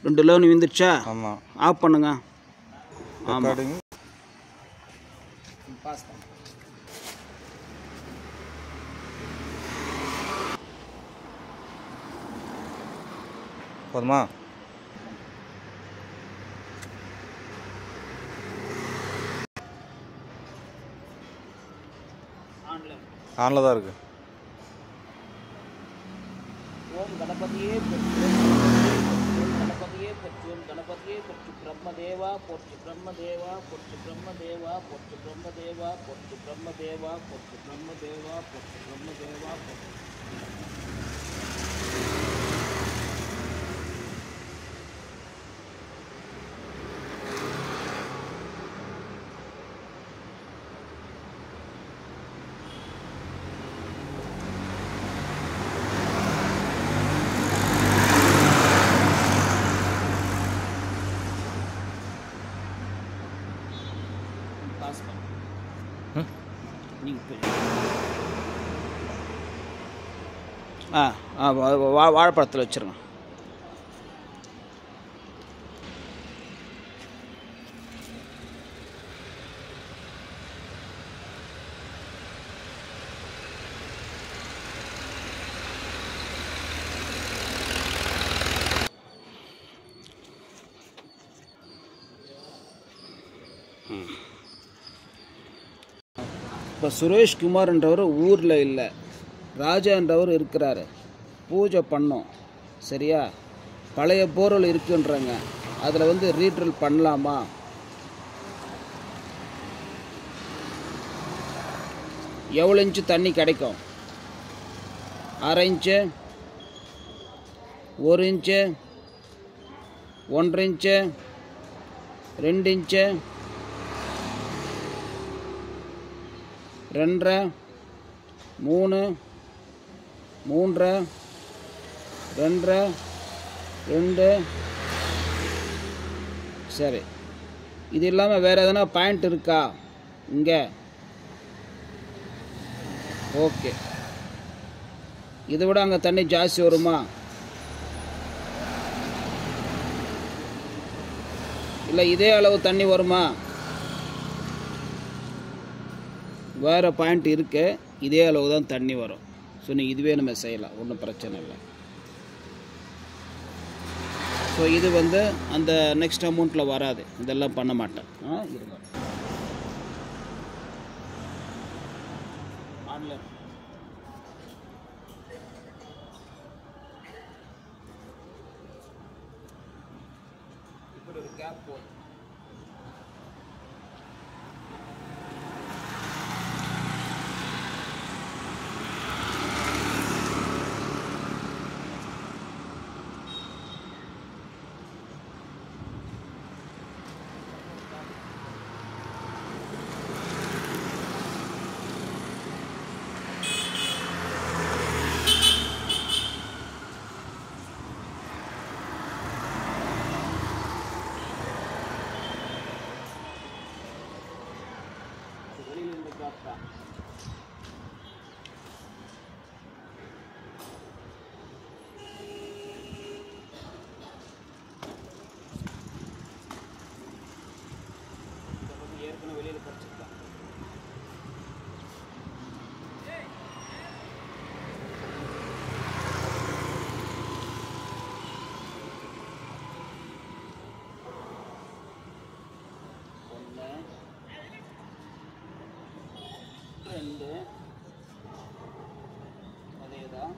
2 loan விழுந்துச்சா? ஆமாம். Of பண்ணுங்க. Recording pass பண்ணு. போதுமா? ஆனில் தான் இருக்குது. ஓம் கணபதியே போற்றி, ஓம் கணபதியே போற்றி, ஓம் கணபதியே போற்றி, பிரம்மதேவா போற்றி, பிரம்மதேவா போற்றி, பிரம்மதேவா போற்றி, பிரம்மதேவா போற்றி, பிரம்மதேவா போற்றி, பிரம்மதேவா போற்றி, பிரம்மதேவா போற்றி. பாஸ் பண்ணு. நீங்கள் வாழைப்பழத்தில் வச்சுருங்க. இப்போ சுரேஷ்குமார்ன்றவர் ஊரில் இல்லை, ராஜான்றவர் இருக்கிறாரு. பூஜை பண்ணோம், சரியா? பழைய போர்வெல் இருக்குன்றாங்க, அதில் வந்து ரீட்ரில் பண்ணலாமா? எவ்வளோ இன்ச்சு தண்ணி கிடைக்கும்? 1/2 இன்ச்சு, 1 இன்ச்சு, 1.5 இன்ச்சு, 2 இன்ச்சு, 2.5, 3, 3, 2, 2. சரி, இது இல்லாமல் வேறு எதனா பாயிண்ட் இருக்கா இங்கே? ஓகே. இதை விட அங்கே தண்ணி ஜாஸ்தி வருமா? இல்லை இதே அளவு தண்ணி வருமா? வேறு பாயிண்ட் இருக்கு, இதே அளவு தான் தண்ணி வரும். ஸோ நீங்கள் இதுவே நம்ம செய்யலாம், ஒன்றும் பிரச்சனை இல்லை. ஸோ இது வந்து அந்த நெக்ஸ்ட் அமௌண்ட்டில் வராது, இதெல்லாம் பண்ண மாட்டேன். இருங்க. ஆன்லைன் இப்படி ஒரு கேப் போதும். ஏற்கனவே வெளியில் படிச்சிருக்கேன். ரெண்டு அதேதான்.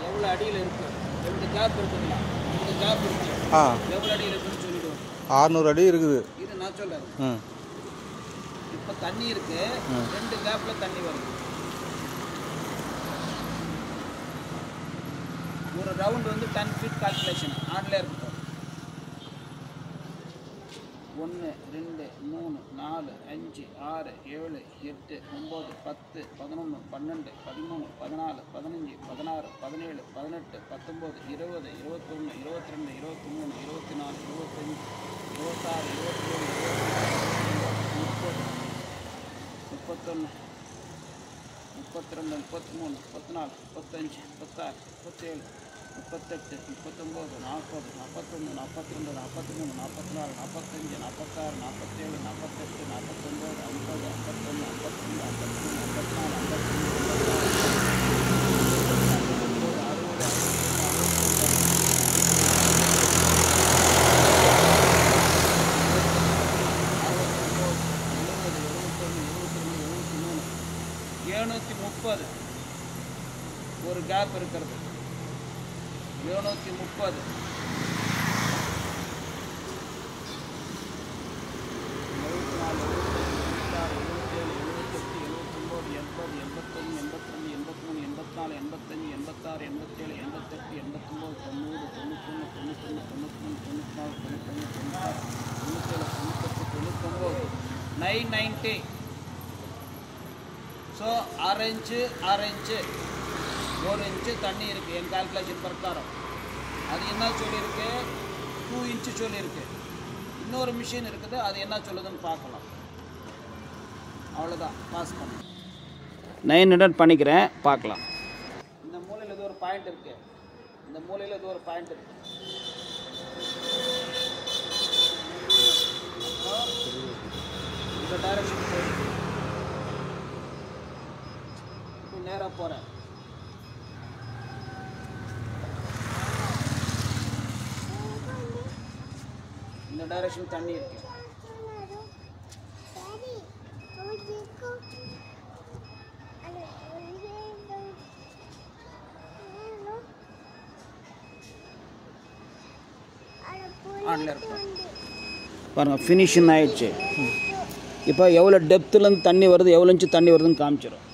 எவ்வளோ அடியில் இருக்கு? 2 கேப் இருக்குங்களா? 2 கேப் இருக்கு. எவ்வளோ அடியில் இருக்குன்னு சொல்லிடுவோம். 600 அடி இருக்குது. இது நான் சொல்கிறேன். இப்போ தண்ணி இருக்கு, 2 கேப்பில் தண்ணி வருது. ஒரு ரவுண்ட் வந்து 10 ஃபீட் கால்குலேஷன் ஆன்ல இருக்கும். 1, 2, 3, 4, 5, 6, 7, 8, 9, 10, 11, 12, 13, 14, 15, 16, 17, 18, 19, 20, 21, 22, 23, 24, 25, 26, 27, 28, 30, 31, 32, 32 33 34 35 36 37 38 39 40 41 42 43 44 45 46 47 48 49 50 51 52 730 ஒரு கேப் இருக்கிறது 730 990 ஸோ அரை இன்ச்சு 1 இன்ச்சு தண்ணி இருக்குது என் கால்குலேஷன் பிரகாரம். அது என்ன சொல்லியிருக்கு 2 இன்ச்சு சொல்லியிருக்கு. இன்னொரு மிஷின் இருக்குது, அது என்ன சொல்லுதுன்னு பார்க்கலாம். அவ்வளோதான், பாஸ் பண்ண 900 பண்ணிக்கிறேன், பார்க்கலாம். இந்த மூலையில் ஏதோ ஒரு பாயிண்ட் இருக்குது, இந்த மூலையில் ஏதோ ஒரு பாயிண்ட் இருக்குது. இந்த டைரக்ஷன் போயிருக்கு, இப்போ நேராக போகிறேன். இந்த டைரக்ஷன் தண்ணி இருக்கு. பாருங்க, ஃபினிஷிங் ஆயிடுச்சு. இப்போ எவ்வளோ டெப்த்துலேருந்து தண்ணி வருது, எவ்வளோ இன்ச்சு தண்ணி வருதுன்னு காமிச்சிடும்.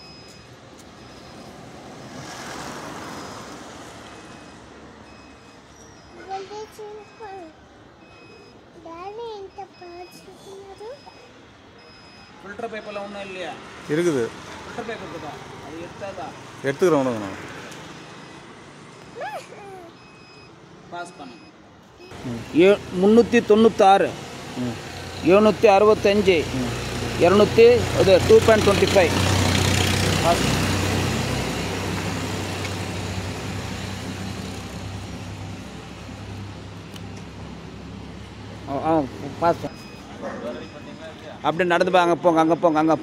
ஃபில்டர் பேப்பர்லாம் ஒன்றும் இல்லையா? இருக்குது. ஃபில்டர் பேப்பர் இருக்குதா? அது எடுத்தாதா? எடுத்துக்கிறோம் நான். பாஸ் பண்ணு. 396 765 200 இது 2.25 பாஸ். பாஸ். அப்படியே நடந்து போய் அங்கே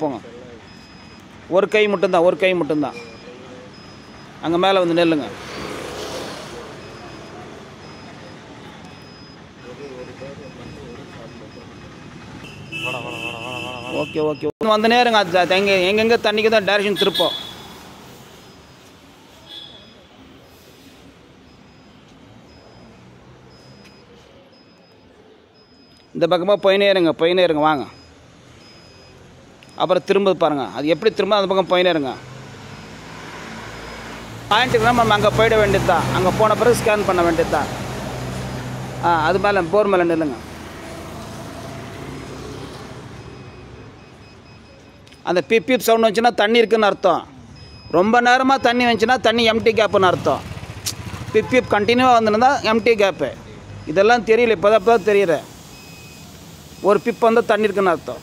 போங்க. ஒரு கை மட்டும்தான். அங்கே மேலே வந்து நெல்லுங்க. ஓகே வந்த நேரங்க. அது எங்கெங்கே தண்ணிக்கு தான் டைரக்ஷன் திருப்போம். இந்த பக்கமாக போயினே இருங்க வாங்க. அப்புறம் திரும்ப பாருங்கள், அது எப்படி திரும்ப அந்த பக்கம் போயினே இருங்க. பாயிண்ட்டுக்கு நம்ம அங்கே போயிட வேண்டியது தான். அங்கே போன பிறகு ஸ்கேன் பண்ண வேண்டியது தான். அது மேலே போர் மேலே நில்லுங்க. அந்த பிப் சவுண்ட் வந்துச்சுன்னா தண்ணி இருக்குதுன்னு அர்த்தம். ரொம்ப நேரமாக தண்ணி வந்துச்சுன்னா தண்ணி எம்டி கேப்புன்னு அர்த்தம். பிப் கண்டினியூவாக வந்துருந்தா எம்டி கேப்பு. இதெல்லாம் தெரியல, இப்போ தான் தெரியல. ஒரு பிப் வந்தால் தண்ணி இருக்குன்னு அர்த்தம்.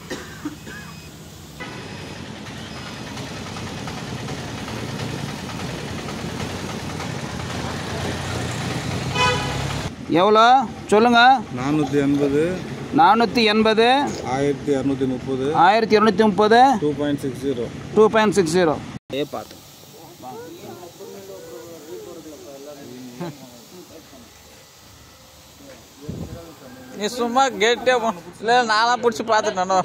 எவ்வளோ சொல்லுங்க? 480 480 1230 1230 2.60 2.60 பார்த்து. நீ சும்மா கேட்டே போ. இல்லை நானாக பிடிச்சி பார்த்துட்டேனோ.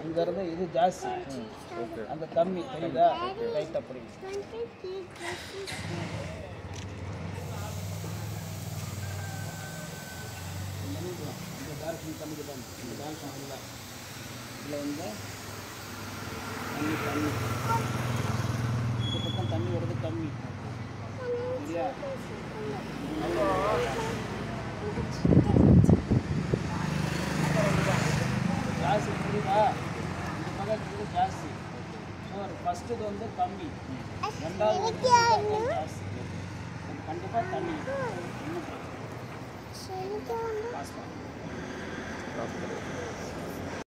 அங்கேருந்து இது ஜாஸ்தி, அந்த கம்மி தெரியுதா? ரைட் அப்படி. இந்த டைரக்ஷன் கம்மிக்கு தான், இந்த டைரக்ஷன் இல்லை. இதில் வந்து தண்ணி இந்த பக்கம் தண்ணி வருது கம்மி சரியா ஜாஸ்தி புரியுதா இந்த பக்கம் இருக்கிறது ஜாஸ்தி ஸோ ஃபஸ்ட்டு வந்து கம்மி ரெண்டாவது வந்து ஜாஸ்தி கண்டிப்பாக தண்ணி ஒன்றும் பிரச்சனை பாஸ் பண்ணு